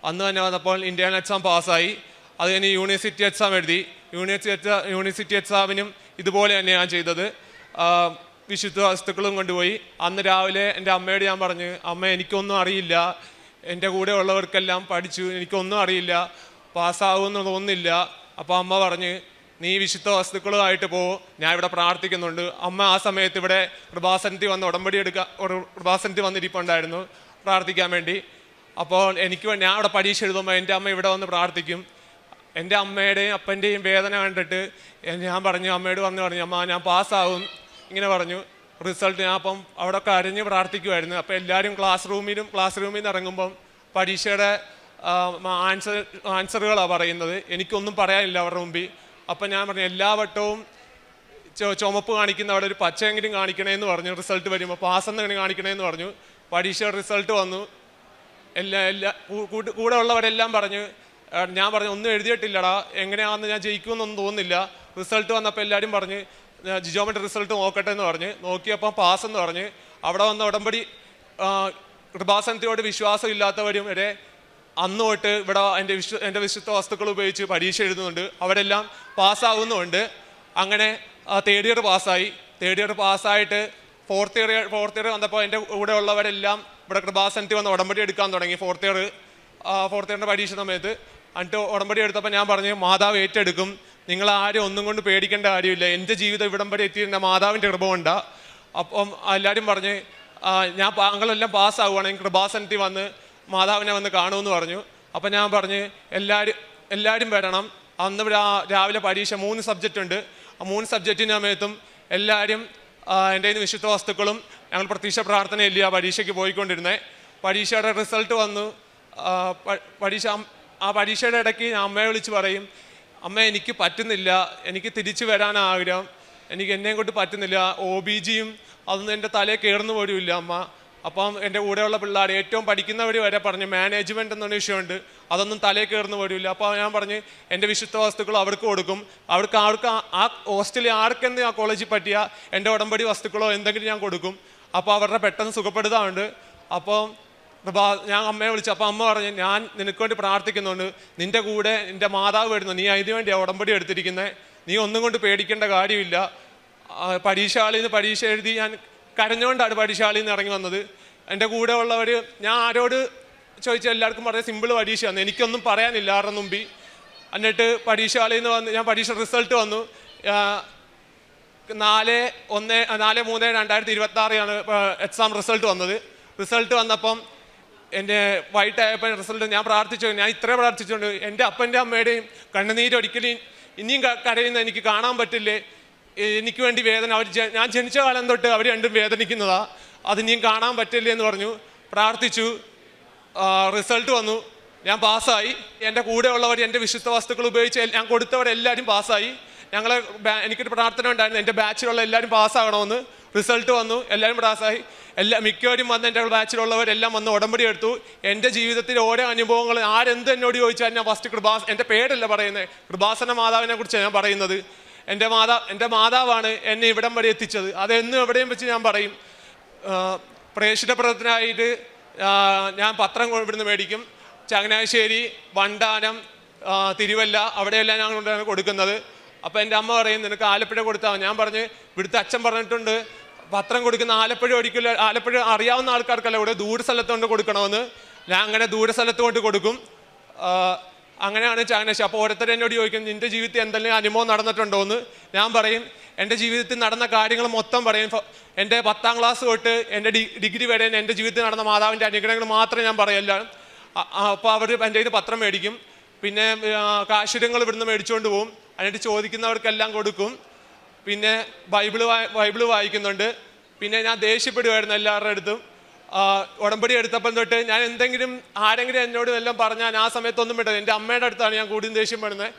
അന്ന് തന്നെ വന്നപ്പോൾ ഇൻറ്റേണൽ എക്സാം പാസ്സായി. അത് കഴിഞ്ഞ് യൂണിവേഴ്സിറ്റി എക്സാം എഴുതി. യൂണിവേഴ്സിറ്റി എക്സാമിനും ഇതുപോലെ തന്നെയാണ് ചെയ്തത്. വിശുദ്ധ വസ്തുക്കളും കൊണ്ടുപോയി. അന്ന് രാവിലെ എൻ്റെ അമ്മയോട് ഞാൻ പറഞ്ഞു, അമ്മ എനിക്കൊന്നും അറിയില്ല, എൻ്റെ കൂടെ ഉള്ളവർക്കെല്ലാം പഠിച്ചു, എനിക്കൊന്നും അറിയില്ല, പാസ്സാകുമെന്ന് തോന്നുന്നില്ല. അപ്പോൾ അമ്മ പറഞ്ഞ്, നീ വിശുദ്ധ വസ്തുക്കളുമായിട്ട് പോ, ഞാൻ ഇവിടെ പ്രാർത്ഥിക്കുന്നുണ്ട്. അമ്മ ആ സമയത്ത് ഇവിടെ കൃപാസനത്തിൽ വന്നിരിപ്പുണ്ടായിരുന്നു പ്രാർത്ഥിക്കാൻ വേണ്ടി. അപ്പോൾ ഞാൻ അവിടെ പരീക്ഷ എഴുതുമ്പോൾ എൻ്റെ അമ്മ ഇവിടെ വന്ന് പ്രാർത്ഥിക്കും. എൻ്റെ അമ്മയുടെയും അപ്പൻ്റെയും വേദന കണ്ടിട്ട് ഞാൻ പറഞ്ഞു, അമ്മയോട് പറഞ്ഞു, അമ്മ ഞാൻ പാസ്സാവും ഇങ്ങനെ പറഞ്ഞു. റിസൾട്ട് ഞാൻ അപ്പം അവിടെ കരഞ്ഞ് പ്രാർത്ഥിക്കുമായിരുന്നു. അപ്പോൾ എല്ലാവരും ക്ലാസ് റൂമിൽ നിന്ന് ഇറങ്ങുമ്പം പരീക്ഷയുടെ ആൻസറുകളാണ് പറയുന്നത്. എനിക്കൊന്നും പറയാനില്ല അവരുടെ മുമ്പിൽ. അപ്പം ഞാൻ പറഞ്ഞു, എല്ലാ വട്ടവും ചുമപ്പ് കാണിക്കുന്ന അവിടെ ഒരു പച്ചയെങ്കിലും കാണിക്കണേന്ന് പറഞ്ഞു. റിസൾട്ട് വരുമ്പോൾ പാസ്സെന്ന് കാണിക്കണേന്ന് പറഞ്ഞു. പരീക്ഷയുടെ റിസൾട്ട് വന്നു. കൂടെ ഉള്ളവരെല്ലാം പറഞ്ഞു, ഞാൻ പറഞ്ഞു ഒന്നും എഴുതിയിട്ടില്ലടാ, എങ്ങനെയാണെന്ന് ഞാൻ ജയിക്കുമെന്നൊന്നും തോന്നുന്നില്ല. റിസൾട്ട് വന്നപ്പോൾ എല്ലാവരും പറഞ്ഞ് ജിജോമിൻ്റെ റിസൾട്ട് നോക്കട്ടെ എന്ന് പറഞ്ഞ് നോക്കിയപ്പോൾ പാസ്സെന്ന് പറഞ്ഞ്. അവിടെ വന്ന ഉടമ്പടി കൃപാസനത്തോട് വിശ്വാസം ഇല്ലാത്തവരും വരെ അന്ന് തൊട്ട് ഇവിടെ എൻ്റെ വിശുദ്ധ വസ്തുക്കൾ ഉപയോഗിച്ച് പരീക്ഷ എഴുതുന്നുണ്ട്. അവരെല്ലാം പാസ്സാകുന്നുമുണ്ട്. അങ്ങനെ തേർഡ് ഇയർ പാസ്സായിട്ട് ഫോർത്ത് ഇയർ വന്നപ്പോൾ എൻ്റെ കൂടെ ഉള്ളവരെല്ലാം ഇവിടെ കൃപാസനത്തിൽ വന്ന് ഉടമ്പടി എടുക്കാൻ തുടങ്ങി. ഫോർത്ത് ഇയറിൻ്റെ പരീക്ഷ സമയത്ത് എന്നിട്ട് ഉടമ്പടി എടുത്തപ്പോൾ ഞാൻ പറഞ്ഞു, മാതാവ് ഏറ്റെടുക്കും, നിങ്ങൾ ആരും ഒന്നും കൊണ്ട് പേടിക്കേണ്ട കാര്യമില്ല, എൻ്റെ ജീവിതം ഇവിടം വരെ എത്തിയിരുന്ന മാതാവിൻ്റെ കൃപ കൊണ്ടാണ്. അപ്പം എല്ലാവരും പറഞ്ഞ് താങ്കളെല്ലാം പാസ്സാവുകയാണെങ്കിൽ കൃപാസനത്തിൽ വന്ന് മാതാവിനെ വന്ന് കാണുമെന്ന് പറഞ്ഞു. അപ്പം ഞാൻ പറഞ്ഞ് എല്ലാവരും വരണം. അന്ന് രാവിലെ പരീക്ഷ 3 സബ്ജക്റ്റ് ഉണ്ട്. ആ 3 സബ്ജക്റ്റിന് സമയത്തും എല്ലാവരും എൻ്റെ കയ്യിൽ നിന്ന് വിശുദ്ധ വസ്തുക്കളും ഞങ്ങൾ പ്രതീക്ഷ പ്രാർത്ഥനയില്ല ആ പരീക്ഷയ്ക്ക് പോയിക്കൊണ്ടിരുന്നത്. പരീക്ഷയുടെ റിസൾട്ട് വന്നു. പരീക്ഷയുടെ ഇടയ്ക്ക് ഞാൻ അമ്മയെ വിളിച്ച് പറയും, അമ്മ എനിക്ക് പറ്റുന്നില്ല, എനിക്ക് തിരിച്ചു വരാൻ ആഗ്രഹം, എന്നെയും കൊണ്ട് പറ്റുന്നില്ല, OBGയും അതൊന്നും എൻ്റെ തലയിൽ കയറുന്നു പോലും ഇല്ല അമ്മ. അപ്പം എൻ്റെ കൂടെയുള്ള പിള്ളേർ ഏറ്റവും പഠിക്കുന്നവർ വരെ പറഞ്ഞു മാനേജ്മെൻറ്റ് എന്നൊരു വിഷയമുണ്ട്, അതൊന്നും തലയിൽ കയറുന്നു പോലും ഇല്ല. അപ്പോൾ ഞാൻ പറഞ്ഞ് എൻ്റെ വിശുദ്ധ വസ്തുക്കൾ അവർക്ക് കൊടുക്കും, അവർക്ക് ആ ഹോസ്റ്റലിൽ ആർക്കെന്ന് ആ കോളേജിൽ പറ്റിയ എൻ്റെ ഉടമ്പടി വസ്തുക്കളോ എന്തെങ്കിലും ഞാൻ കൊടുക്കും. അപ്പോൾ അവരുടെ പെട്ടെന്ന് സുഖപ്പെടുത്താറുണ്ട്. അപ്പം ഞാൻ അമ്മയെ വിളിച്ചു. അപ്പോൾ അമ്മ പറഞ്ഞു, ഞാൻ നിനക്ക് വേണ്ടി പ്രാർത്ഥിക്കുന്നുണ്ട്, നിൻ്റെ കൂടെ എൻ്റെ മാതാവ് വരുന്നു, നീ അതിന് വേണ്ടിയാണ് ഉടമ്പടി എടുത്തിരിക്കുന്നത്, നീ ഒന്നും കൊണ്ട് പേടിക്കേണ്ട കാര്യമില്ല. പരീക്ഷ ഹാളിൽ നിന്ന് പരീക്ഷ എഴുതി ഞാൻ കരഞ്ഞുകൊണ്ടാണ് പരീക്ഷ ഹാളിൽ നിന്ന് ഇറങ്ങി വന്നത്. എൻ്റെ കൂടെ ഉള്ളവർ, ഞാൻ ആരോട് ചോദിച്ചാൽ എല്ലാവർക്കും പറയാം സിമ്പിൾ പരീക്ഷയാണ്, എനിക്കൊന്നും പറയാനില്ല ആരുടെ മുമ്പിൽ. എന്നിട്ട് പരീക്ഷ ഹാളിൽ നിന്ന് വന്ന് ഞാൻ പരീക്ഷ റിസൾട്ട് വന്നു. 4/3/2026 എക്സാം റിസൾട്ട് വന്നത്. റിസൾട്ട് വന്നപ്പം എൻ്റെ വൈകിട്ടായപ്പോൾ റിസൾട്ട് ഞാൻ പ്രാർത്ഥിച്ചു. ഞാൻ ഇത്രേ പ്രാർത്ഥിച്ചുകൊണ്ട് എൻ്റെ അപ്പൻ്റെ അമ്മയുടെയും കണ്ണുനീരൊരിക്കലും ഇനിയും കരയുന്ന എനിക്ക് കാണാൻ പറ്റില്ലേ, എനിക്ക് വേണ്ടി വേദന, ഞാൻ ജനിച്ച കാലം തൊട്ട് അവർ രണ്ടും വേദനിക്കുന്നതാണ്, അതിനിയും കാണാൻ പറ്റില്ലേ എന്ന് പറഞ്ഞു. പ്രാർത്ഥിച്ചു. റിസൾട്ട് വന്നു. ഞാൻ പാസ്സായി. എൻ്റെ കൂടെയുള്ളവർ എൻ്റെ വിശുദ്ധ വസ്തുക്കൾ ഉപയോഗിച്ച് ഞാൻ കൊടുത്തവരെല്ലാവരും പാസ്സായി. എനിക്കൊരു പ്രാർത്ഥന ഉണ്ടായിരുന്നു, എൻ്റെ ബാച്ചിലുള്ള എല്ലാവരും പാസ്സാകണമെന്ന്. റിസൾട്ട് വന്നു, എല്ലാവരും പാസ്സായി. മിക്കവരും വന്ന് എൻ്റെ ബാച്ചിലുള്ളവരെല്ലാം വന്ന് ഉടമ്പടി എടുത്തു. എൻ്റെ ജീവിതത്തിൽ ഓരോ അനുഭവങ്ങൾ ആരെന്ത് എന്നോട് ചോദിച്ചാൽ ഞാൻ ഫസ്റ്റ് എൻ്റെ പേരല്ല പറയുന്നത്, കൃപാസന മാതാവിനെ കുറിച്ചാണ് ഞാൻ പറയുന്നത്. എൻ്റെ മാതാവാണ് എന്നെ ഇവിടം വരെ എത്തിച്ചത്. അതെന്നും എവിടെയും വെച്ച് ഞാൻ പറയും. പ്രേക്ഷിത പ്രവർത്തനമായിട്ട് ഞാൻ പത്രം ഇവിടുന്ന് മേടിക്കും. ചങ്ങനാശ്ശേരി, വണ്ടാനം, തിരുവല്ല അവിടെയെല്ലാം ഞാൻ കൊണ്ടാണ് കൊടുക്കുന്നത്. അപ്പോൾ എൻ്റെ അമ്മ പറയും, നിനക്ക് ആലപ്പുഴ കൊടുത്താൽ. ഞാൻ പറഞ്ഞ് ഇവിടുത്തെ അച്ഛൻ പറഞ്ഞിട്ടുണ്ട് പത്രം കൊടുക്കുന്ന ആലപ്പുഴ ഒരിക്കലും, ആലപ്പുഴ അറിയാവുന്ന ആൾക്കാർക്കല്ല, ഇവിടെ ദൂര സ്ഥലത്ത് കൊണ്ട് കൊടുക്കണമെന്ന്. ഞാൻ അങ്ങനെ ദൂര സ്ഥലത്ത് കൊണ്ട് കൊടുക്കും. അങ്ങനെയാണ് ചങ്ങനാശ്ശേരി. അപ്പോൾ ഓരോരുത്തർ എന്നോട് ചോദിക്കും, നിൻ്റെ ജീവിതത്തിൽ എന്തെങ്കിലും അനുഭവം നടന്നിട്ടുണ്ടോ എന്ന്. ഞാൻ പറയും എൻ്റെ ജീവിതത്തിൽ നടന്ന കാര്യങ്ങൾ മൊത്തം പറയും. എൻ്റെ 10ാം ക്ലാസ് തൊട്ട് എൻ്റെ ഡിഗ്രി വരെ എൻ്റെ ജീവിതത്തിൽ നടന്ന മാതാവിൻ്റെ അനുഗ്രഹങ്ങൾ മാത്രമേ ഞാൻ പറയല്ല. അപ്പോൾ അവർ എൻ്റെ കയ്യിൽ പത്രം മേടിക്കും. പിന്നെ കാശുരങ്ങൾ ഇവിടുന്ന് മേടിച്ചുകൊണ്ട് പോകും. എന്നിട്ട് ചോദിക്കുന്നവർക്കെല്ലാം കൊടുക്കും. പിന്നെ ബൈബിള് വായിക്കുന്നുണ്ട്. പിന്നെ ഞാൻ ദേഷ്യപ്പെടുമായിരുന്നു എല്ലാവരുടെ അടുത്തും. ഉടമ്പടി എടുത്തപ്പം തൊട്ട് ഞാൻ ആരെങ്കിലും എന്നോട് എല്ലാം പറഞ്ഞാൽ ആ സമയത്തൊന്നും വിട്ടത്. എൻ്റെ അമ്മയുടെ അടുത്താണ് ഞാൻ കൂടുതലും ദേഷ്യപ്പെടുന്നത്.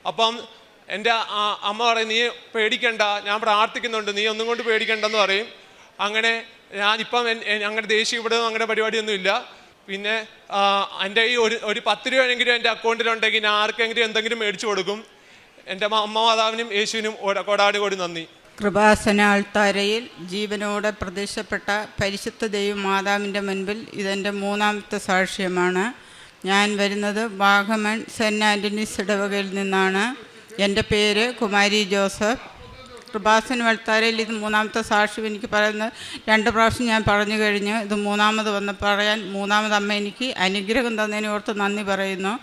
അപ്പം എൻ്റെ അമ്മ പറയും, നീ പേടിക്കണ്ട, ഞാൻ പ്രാർത്ഥിക്കുന്നുണ്ട്, നീ ഒന്നും കൊണ്ട് പേടിക്കണ്ടെന്ന് പറയും. അങ്ങനെ ഞാനിപ്പം അങ്ങനെ ദേഷ്യപ്പെടുന്ന അങ്ങനെ പരിപാടിയൊന്നും ഇല്ല. പിന്നെ എൻ്റെ ഈ ഒരു 10 രൂപയെങ്കിലും എൻ്റെ അക്കൗണ്ടിലുണ്ടെങ്കിൽ ഞാൻ ആർക്കെങ്കിലും എന്തെങ്കിലും മേടിച്ചു കൊടുക്കും. എൻ്റെ അമ്മ മാതാവിനും യേശുവിനും കോടാനുകോടി നന്ദി. കൃപാസന ആൾത്താരയിൽ ജീവനോടെ പ്രത്യക്ഷപ്പെട്ട പരിശുദ്ധ ദൈവം മാതാവിൻ്റെ മുൻപിൽ ഇതെൻ്റെ 3ാമത്തെ സാക്ഷ്യമാണ്. ഞാൻ വരുന്നത് വാഗമൺ സെൻറ്റ് ആൻ്റണീസ് ഇടവകയിൽ നിന്നാണ്. എൻ്റെ പേര് കുമാരി ജോസഫ്. കൃപാസന ആൾത്താരയിൽ ഇത് 3ാമത്തെ സാക്ഷ്യം. എനിക്ക് പറയുന്നത് 2 പ്രാവശ്യം ഞാൻ പറഞ്ഞു കഴിഞ്ഞു. ഇത് 3ാമത് വന്ന് പറയാൻ 3ാമത് അമ്മ എനിക്ക് അനുഗ്രഹം തന്നതിനെ ഓർത്ത് നന്ദി പറയുന്നു.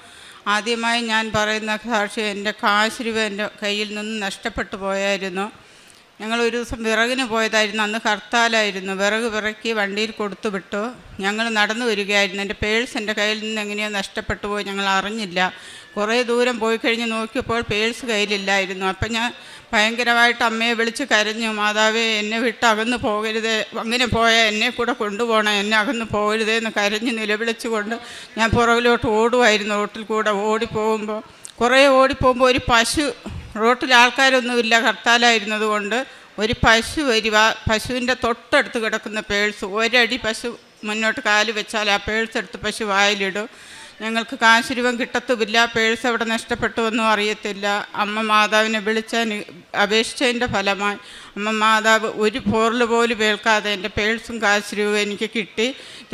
ആദ്യമായി ഞാൻ പറയുന്ന സാക്ഷ്യം, എൻ്റെ കാശ് രൂപ എൻ്റെ കയ്യിൽ നിന്ന് നഷ്ടപ്പെട്ടു പോയായിരുന്നു. ഞങ്ങളൊരു ദിവസം വിറകിന് പോയതായിരുന്നു. അന്ന് ഹർത്താലായിരുന്നു. വിറക് പിറക്കി വണ്ടിയിൽ കൊടുത്തു വിട്ടു. ഞങ്ങൾ നടന്നു വരികയായിരുന്നു. എൻ്റെ പേഴ്സ് എൻ്റെ കയ്യിൽ നിന്ന് എങ്ങനെയോ നഷ്ടപ്പെട്ടു പോയി, ഞങ്ങൾ അറിഞ്ഞില്ല. കുറേ ദൂരം പോയി കഴിഞ്ഞ് നോക്കിയപ്പോൾ പേഴ്സ് കയ്യിലില്ലായിരുന്നു. അപ്പം ഞാൻ ഭയങ്കരമായിട്ട് അമ്മയെ വിളിച്ച് കരഞ്ഞു, മാതാവേ എന്നെ വിട്ട് അകന്ന് പോകരുതേ, അങ്ങനെ പോയാൽ എന്നെ കൂടെ കൊണ്ടുപോകണം, എന്നെ അകന്ന് പോകരുതേ എന്ന് കരഞ്ഞ് നിലവിളിച്ചുകൊണ്ട് ഞാൻ പുറകിലോട്ട് ഓടുമായിരുന്നു. റോട്ടിൽ കൂടെ കുറേ ഓടിപ്പോകുമ്പോൾ ഒരു പശു, റോട്ടിൽ ആൾക്കാരൊന്നുമില്ല, ഹർത്താലായിരുന്നത് കൊണ്ട് ഒരു പശു പശുവിൻ്റെ തൊട്ടടുത്ത് കിടക്കുന്ന പേഴ്സ്, ഒരടി പശു മുന്നോട്ട് കാല് വെച്ചാൽ ആ പേഴ്സ് എടുത്ത് പശു വായിലിടും. ഞങ്ങൾക്ക് കാശ് രൂപം കിട്ടത്തുമില്ല, പേഴ്സ് അവിടെ നഷ്ടപ്പെട്ടുവെന്നും അറിയത്തില്ല. അമ്മ മാതാവിനെ വിളിച്ചാൽ അപേക്ഷിച്ചതിൻ്റെ ഫലമായി അമ്മ മാതാവ് ഒരു പോറൽ പോലും കേൾക്കാതെ എൻ്റെ പേഴ്സും കാശ് രൂപ എനിക്ക് കിട്ടി.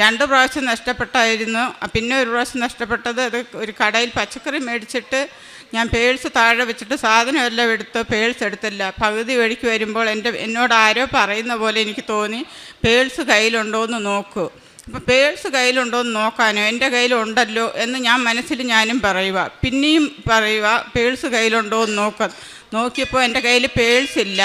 2 പ്രാവശ്യം നഷ്ടപ്പെട്ടായിരുന്നു. പിന്നെ ഒരു പ്രാവശ്യം നഷ്ടപ്പെട്ടത്, അത് ഒരു കടയിൽ പച്ചക്കറി മേടിച്ചിട്ട് ഞാൻ പേഴ്സ് താഴെ വെച്ചിട്ട് സാധനമെല്ലാം എടുത്ത് പേഴ്സ് എടുത്തില്ല. പകുതി വഴിക്ക് വരുമ്പോൾ എന്നോട് ആരോ പറയുന്ന പോലെ എനിക്ക് തോന്നി, പേഴ്സ് കയ്യിലുണ്ടോ എന്ന് നോക്കൂ. അപ്പോൾ പേഴ്സ് കയ്യിലുണ്ടോ എന്ന് നോക്കാനോ, എൻ്റെ കയ്യിലുണ്ടല്ലോ എന്ന് ഞാൻ മനസ്സിൽ ഞാനും പറയുക, പിന്നെയും പറയുക പേഴ്സ് കയ്യിലുണ്ടോ എന്ന് നോക്കിയപ്പോൾ എൻ്റെ കയ്യിൽ പേഴ്സില്ല.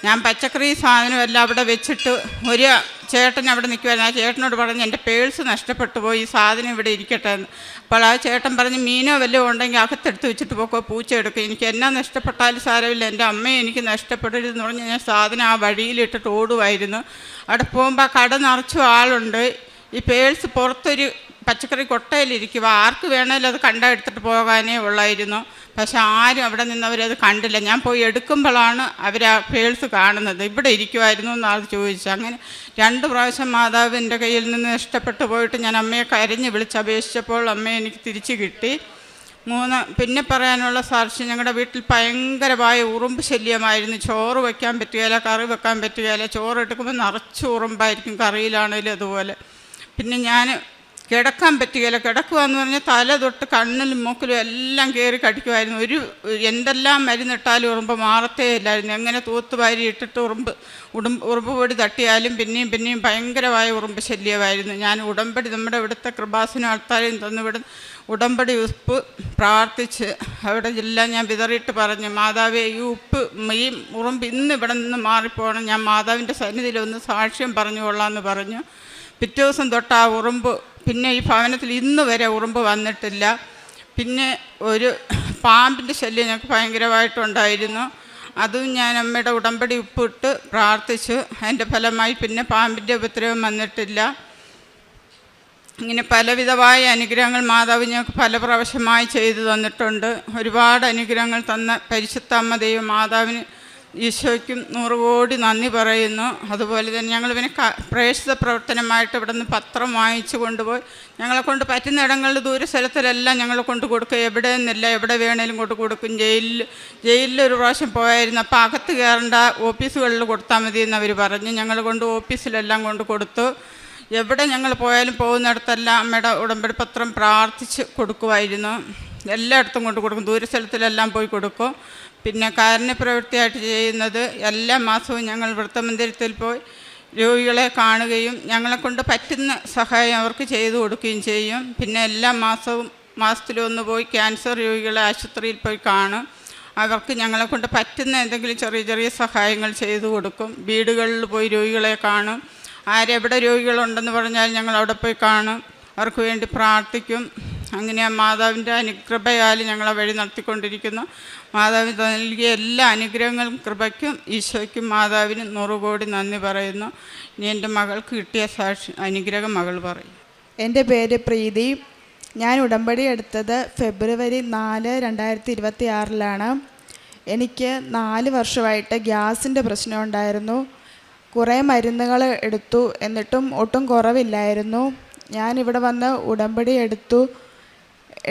ഞാൻ പച്ചക്കറി സാധനമെല്ലാം അവിടെ വെച്ചിട്ട് ഒരു ചേട്ടൻ അവിടെ നിൽക്കുമായിരുന്നു. ആ ചേട്ടനോട് പറഞ്ഞ് എൻ്റെ പേഴ്സ് നഷ്ടപ്പെട്ടു പോയി, ഈ സാധനം ഇവിടെ ഇരിക്കട്ടെ എന്ന്. അപ്പോൾ ആ ചേട്ടൻ പറഞ്ഞ് മീനോ വല്ലതും ഉണ്ടെങ്കിൽ അകത്തെടുത്ത് വെച്ചിട്ട് പോക്കോ, പൂച്ച എടുക്കും, എനിക്ക് എന്നാ നഷ്ടപ്പെട്ടാലും സാരമില്ല, എൻ്റെ അമ്മയെ എനിക്ക് നഷ്ടപ്പെടരുതെന്ന് പറഞ്ഞ് ഞാൻ സാധനം ആ വഴിയിലിട്ടിട്ട് ഓടുമായിരുന്നു. അവിടെ പോകുമ്പോൾ ആ കട നിറച്ചും ആളുണ്ട്. ഈ പേഴ്സ് പുറത്തൊരു പച്ചക്കറി കൊട്ടയിലിരിക്കുക, ആർക്ക് വേണേലും അത് എടുത്തിട്ട് പോകാനേ ഉള്ളായിരുന്നു. പക്ഷെ ആരും അവിടെ നിന്നവരത് കണ്ടില്ല. ഞാൻ പോയി എടുക്കുമ്പോഴാണ് അവർ ആ പേഴ്സ് കാണുന്നത്. ഇവിടെ ഇരിക്കുമായിരുന്നു എന്നാൾ ചോദിച്ചു. അങ്ങനെ 2 പ്രാവശ്യം മാതാവ് എൻ്റെ കയ്യിൽ നിന്ന് നഷ്ടപ്പെട്ടു പോയിട്ട് ഞാൻ അമ്മയെ കരഞ്ഞ് വിളിച്ചപേക്ഷിച്ചപ്പോൾ അമ്മയെ എനിക്ക് തിരിച്ചു കിട്ടി. 3 പിന്നെ പറയാനുള്ള സാക്ഷ്യം, ഞങ്ങളുടെ വീട്ടിൽ ഭയങ്കരമായ ഉറുമ്പ് ശല്യമായിരുന്നു. ചോറ് വയ്ക്കാൻ പറ്റുകയില്ല, കറി വെക്കാൻ പറ്റുകയില്ല. ചോറ് എടുക്കുമ്പോൾ നിറച്ച് ഉറുമ്പായിരിക്കും, കറിയിലാണേലും അതുപോലെ. പിന്നെ ഞാൻ കിടക്കാൻ പറ്റുകയില്ല. കിടക്കുക എന്ന് പറഞ്ഞാൽ തല തൊട്ട് കണ്ണിലും മൂക്കിലും എല്ലാം കയറി കടിക്കുമായിരുന്നു. എന്തെല്ലാം മരുന്നിട്ടാലും ഉറുമ്പ് മാറത്തേ ഇല്ലായിരുന്നു. എങ്ങനെ തൂത്തുവാരി ഇട്ടിട്ട് ഉറുമ്പ് പൊടി തട്ടിയാലും പിന്നെയും ഭയങ്കരമായ ഉറുമ്പ് ശല്യമായിരുന്നു. ഞാൻ ഉടമ്പടി നമ്മുടെ ഇവിടുത്തെ കൃപാസന ആൾക്കാരെയും തന്നിവിടെ ഉടമ്പടി ഉപ്പ് പ്രാർത്ഥിച്ച് അവിടെ എല്ലാം ഞാൻ വിതറിയിട്ട് പറഞ്ഞു, മാതാവേ ഈ ഉറുമ്പ് ഇന്ന് ഇവിടെ നിന്ന് മാറിപ്പോകണം, ഞാൻ മാതാവിൻ്റെ സന്നിധിയിൽ ഒന്ന് സാക്ഷ്യം പറഞ്ഞു കൊള്ളാമെന്ന് പറഞ്ഞു. പിറ്റേ ദിവസം തൊട്ട് ആ ഉറുമ്പ് പിന്നെ ഈ ഭവനത്തിൽ ഇന്ന് വരെ ഉറുമ്പ് വന്നിട്ടില്ല. പിന്നെ ഒരു പാമ്പിൻ്റെ ശല്യം ഞങ്ങൾക്ക് ഭയങ്കരമായിട്ടുണ്ടായിരുന്നു. അതും ഞാൻ അമ്മയുടെ ഉടമ്പടി ഉപ്പിട്ട് പ്രാർത്ഥിച്ചു. അതിൻ്റെ ഫലമായി പിന്നെ പാമ്പിൻ്റെ ഉപദ്രവം വന്നിട്ടില്ല. ഇങ്ങനെ പലവിധമായ അനുഗ്രഹങ്ങൾ മാതാവ് ഞങ്ങൾക്ക് പല പ്രാവശ്യമായി ചെയ്തു തന്നിട്ടുണ്ട്. ഒരുപാട് അനുഗ്രഹങ്ങൾ തന്ന പരിശുദ്ധ അമ്മ ദൈവം മാതാവിന് ഈശോയ്ക്കും 100 കോടി നന്ദി പറയുന്നു. അതുപോലെ തന്നെ ഞങ്ങൾ പിന്നെ പ്രേക്ഷിത പ്രവർത്തനമായിട്ട് ഇവിടെ നിന്ന് പത്രം വാങ്ങിച്ചു കൊണ്ടുപോയി ഞങ്ങളെ കൊണ്ട് പറ്റുന്ന ഇടങ്ങളിൽ ദൂര സ്ഥലത്തിലെല്ലാം ഞങ്ങൾ കൊണ്ട് കൊടുക്കും. എവിടെ നിന്നില്ല, എവിടെ വേണേലും കൊണ്ട് കൊടുക്കും. ജയിലിൽ ഒരു പ്രാവശ്യം പോയായിരുന്നു. അപ്പോൾ അകത്ത് കയറേണ്ട, ഓഫീസുകളിൽ കൊടുത്താൽ മതി എന്നവർ പറഞ്ഞ് ഞങ്ങൾ കൊണ്ട് ഓഫീസിലെല്ലാം കൊണ്ട് കൊടുത്തു. എവിടെ ഞങ്ങൾ പോയാലും പോകുന്നിടത്തെല്ലാം അമ്മയുടെ ഉടമ്പടി പത്രം പ്രാർത്ഥിച്ച് കൊടുക്കുമായിരുന്നു. എല്ലായിടത്തും കൊണ്ട് കൊടുക്കും, ദൂരസ്ഥലത്തിലെല്ലാം പോയി കൊടുക്കും. പിന്നെ കാരുണ്യപ്രവൃത്തിയായിട്ട് ചെയ്യുന്നത് എല്ലാ മാസവും ഞങ്ങൾ വൃത്തമന്ദിരത്തിൽ പോയി രോഗികളെ കാണുകയും ഞങ്ങളെക്കൊണ്ട് പറ്റുന്ന സഹായം അവർക്ക് ചെയ്തു കൊടുക്കുകയും ചെയ്യും. പിന്നെ എല്ലാ മാസത്തിലൊന്ന് പോയി ക്യാൻസർ രോഗികളെ ആശുപത്രിയിൽ പോയി കാണും. അവർക്ക് ഞങ്ങളെക്കൊണ്ട് പറ്റുന്ന എന്തെങ്കിലും ചെറിയ സഹായങ്ങൾ ചെയ്തു കൊടുക്കും. വീടുകളിൽ പോയി രോഗികളെ കാണും. ആരെവിടെ രോഗികളുണ്ടെന്ന് പറഞ്ഞാൽ ഞങ്ങൾ അവിടെ പോയി കാണും, അവർക്ക് വേണ്ടി പ്രാർത്ഥിക്കും. അങ്ങനെ മാതാവിൻ്റെ അനുകൃപയാൽ ഞങ്ങളെ വഴി നടത്തിക്കൊണ്ടിരിക്കുന്നു. മാതാവിന് നൽകിയ എല്ലാ അനുഗ്രഹങ്ങളും കൃപയ്ക്കും ഈശോയ്ക്കും മാതാവിന് 100 കോടി നന്ദി പറയുന്നു. ഇനി എൻ്റെ മകൾക്ക് കിട്ടിയ അനുഗ്രഹം മകൾ പറയും. എൻ്റെ പേര് പ്രീതി. ഞാൻ ഉടമ്പടി എടുത്തത് ഫെബ്രുവരി 4, 2026 എനിക്ക് 4 വർഷമായിട്ട് ഗ്യാസിൻ്റെ പ്രശ്നം ഉണ്ടായിരുന്നു. കുറേ മരുന്നുകൾ എടുത്തു, എന്നിട്ടും ഒട്ടും കുറവില്ലായിരുന്നു. ഞാനിവിടെ വന്ന് ഉടമ്പടി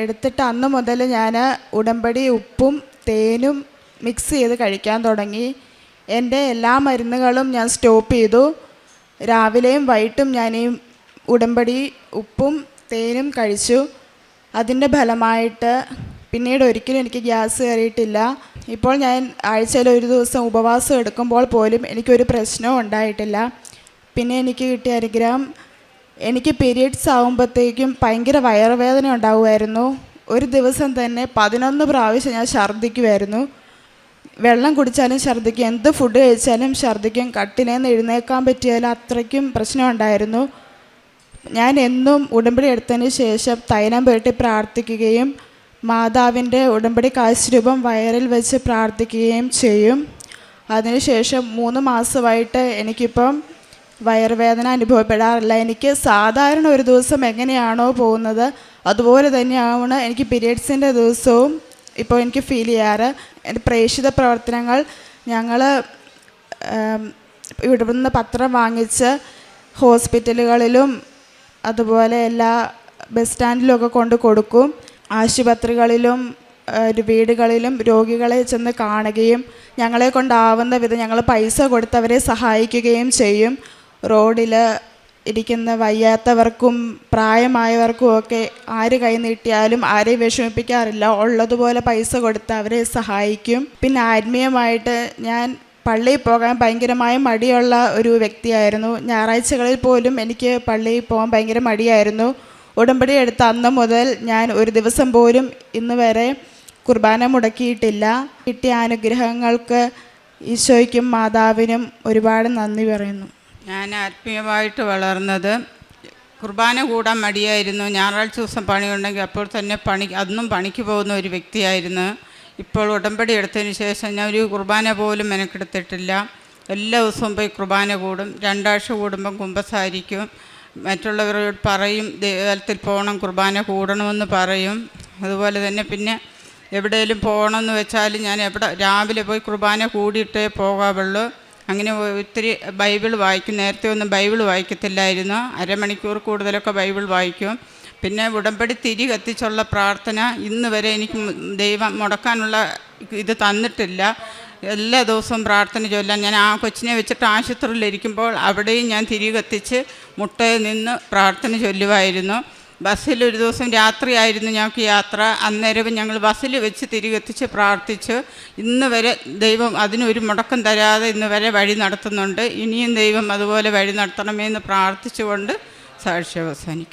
എടുത്തിട്ട് അന്ന് മുതൽ ഞാൻ ഉടമ്പടി ഉപ്പും തേനും മിക്സ് ചെയ്ത് കഴിക്കാൻ തുടങ്ങി. എൻ്റെ എല്ലാ മരുന്നുകളും ഞാൻ സ്റ്റോപ്പ് ചെയ്തു. രാവിലെയും വൈകിട്ടും ഞാൻ ഈ ഉടമ്പടി ഉപ്പും തേനും കഴിച്ചു. അതിൻ്റെ ഫലമായിട്ട് പിന്നീട് ഒരിക്കലും എനിക്ക് ഗ്യാസ് കയറിയിട്ടില്ല. ഇപ്പോൾ ഞാൻ ആഴ്ചയിൽ ഒരു ദിവസം ഉപവാസം എടുക്കുമ്പോൾ പോലും എനിക്കൊരു പ്രശ്നവും ഉണ്ടായിട്ടില്ല. പിന്നെ എനിക്ക് കിട്ടിയ അനുഗ്രഹം, എനിക്ക് പീരിയഡ്സ് ആകുമ്പോഴത്തേക്കും ഭയങ്കര വയറുവേദന ഉണ്ടാകുമായിരുന്നു. ഒരു ദിവസം തന്നെ 11 പ്രാവശ്യം ഞാൻ ഛർദ്ദിക്കുമായിരുന്നു. വെള്ളം കുടിച്ചാലും ഛർദ്ദിക്കും, എന്ത് ഫുഡ് കഴിച്ചാലും ഛർദ്ദിക്കും. കട്ടിലേന്ന് എഴുന്നേൽക്കാൻ പറ്റിയാലും അത്രയ്ക്കും പ്രശ്നമുണ്ടായിരുന്നു. ഞാൻ എന്നും ഉടമ്പടി എടുത്തതിന് ശേഷം തൈലം പുരട്ടി പ്രാർത്ഥിക്കുകയും മാതാവിൻ്റെ ഉടമ്പടി കാശുരൂപം വയറിൽ വെച്ച് പ്രാർത്ഥിക്കുകയും ചെയ്യും. അതിനുശേഷം 3 മാസമായിട്ട് എനിക്കിപ്പം വയറുവേദന അനുഭവപ്പെടാറില്ല. എനിക്ക് സാധാരണ ഒരു ദിവസം എങ്ങനെയാണോ പോകുന്നത് അതുപോലെ തന്നെയാണ് എനിക്ക് പീരിയഡ്സിൻ്റെ ദിവസവും ഇപ്പോൾ എനിക്ക് ഫീൽ ചെയ്യാറ്. എൻ്റെ പ്രേക്ഷിത പ്രവർത്തനങ്ങൾ ഞങ്ങൾ ഇവിടെ നിന്ന് പത്രം വാങ്ങിച്ച് ഹോസ്പിറ്റലുകളിലും അതുപോലെ എല്ലാ ബസ് സ്റ്റാൻഡിലുമൊക്കെ കൊണ്ട് കൊടുക്കും. ആശുപത്രികളിലും വീടുകളിലും രോഗികളെ ചെന്ന് കാണുകയും ഞങ്ങളെ കൊണ്ടാവുന്ന വിധം ഞങ്ങൾ പൈസ കൊടുത്തവരെ സഹായിക്കുകയും ചെയ്യും. റോഡിൽ ഇരിക്കുന്ന വയ്യാത്തവർക്കും പ്രായമായവർക്കും ഒക്കെ ആര് കൈ നീട്ടിയാലും ആരെയും വിഷമിപ്പിക്കാറില്ല. ഉള്ളതുപോലെ പൈസ കൊടുത്ത് അവരെ സഹായിക്കും. പിന്നെ ആത്മീയമായിട്ട് ഞാൻ പള്ളിയിൽ പോകാൻ ഭയങ്കരമായ മടിയുള്ള ഒരു വ്യക്തിയായിരുന്നു. ഞായറാഴ്ചകളിൽ പോലും എനിക്ക് പള്ളിയിൽ പോകാൻ ഭയങ്കര മടിയായിരുന്നു. ഉടമ്പടി എടുത്ത അന്ന് മുതൽ ഞാൻ ഒരു ദിവസം പോലും ഇന്ന് വരെ കുർബാന മുടക്കിയിട്ടില്ല. കിട്ടിയ അനുഗ്രഹങ്ങൾക്ക് ഈശോയ്ക്കും മാതാവിനും ഒരുപാട് നന്ദി പറയുന്നു. ഞാൻ ആത്മീയമായിട്ട് വളർന്നത് കുർബാന കൂടാൻ മടിയായിരുന്നു. ഞായറാഴ്ച ദിവസം പണിയുണ്ടെങ്കിൽ അപ്പോൾ തന്നെ അന്നും പണിക്ക് പോകുന്ന ഒരു വ്യക്തിയായിരുന്നു. ഇപ്പോൾ ഉടമ്പടി എടുത്തതിന് ശേഷം ഞാൻ ഒരു കുർബാന പോലും മെനക്കെടുത്തിട്ടില്ല. എല്ലാ ദിവസവും പോയി കുർബാന കൂടും. 2 ആഴ്ച കൂടുമ്പം കുമ്പസാരിക്കും. മറ്റുള്ളവരോട് പറയും ദേവാലയത്തിൽ പോകണം, കുർബാന കൂടണമെന്ന് പറയും. അതുപോലെ തന്നെ പിന്നെ എവിടെയെങ്കിലും പോകണമെന്ന് വെച്ചാൽ ഞാൻ രാവിലെ പോയി കുർബാന കൂടിയിട്ടേ പോകാവുള്ളൂ. അങ്ങനെ ഒത്തിരി ബൈബിൾ വായിക്കും. നേരത്തെ ഒന്നും ബൈബിൾ വായിക്കത്തില്ലായിരുന്നു. അരമണിക്കൂർ കൂടുതലൊക്കെ ബൈബിൾ വായിക്കും. പിന്നെ ഉടമ്പടി തിരി കത്തിച്ചുള്ള പ്രാർത്ഥന ഇന്ന് വരെ എനിക്ക് ദൈവം മുടക്കാനുള്ള ഇത് തന്നിട്ടില്ല. എല്ലാ ദിവസവും പ്രാർത്ഥന ചൊല്ലാൻ ഞാൻ ആ കൊച്ചിനെ വെച്ചിട്ട് ആശുപത്രിയിലിരിക്കുമ്പോൾ അവിടെയും ഞാൻ തിരി കത്തിച്ച് മുട്ടയിൽ നിന്ന് പ്രാർത്ഥന ചൊല്ലുമായിരുന്നു. ബസ്സിൽ ഒരു ദിവസം രാത്രിയായിരുന്നു ഞങ്ങൾക്ക് യാത്ര. അന്നേരം ഞങ്ങൾ ബസ്സിൽ വെച്ച് തിരി കത്തിച്ച് പ്രാർത്ഥിച്ചു. ഇന്ന് വരെ ദൈവം അതിനൊരു മുടക്കം തരാതെ ഇന്ന് വരെ വഴി നടത്തുന്നുണ്ട്. ഇനിയും ദൈവം അതുപോലെ വഴി നടത്തണമെന്ന് പ്രാർത്ഥിച്ചുകൊണ്ട് സാക്ഷി അവസാനിക്കുന്നു.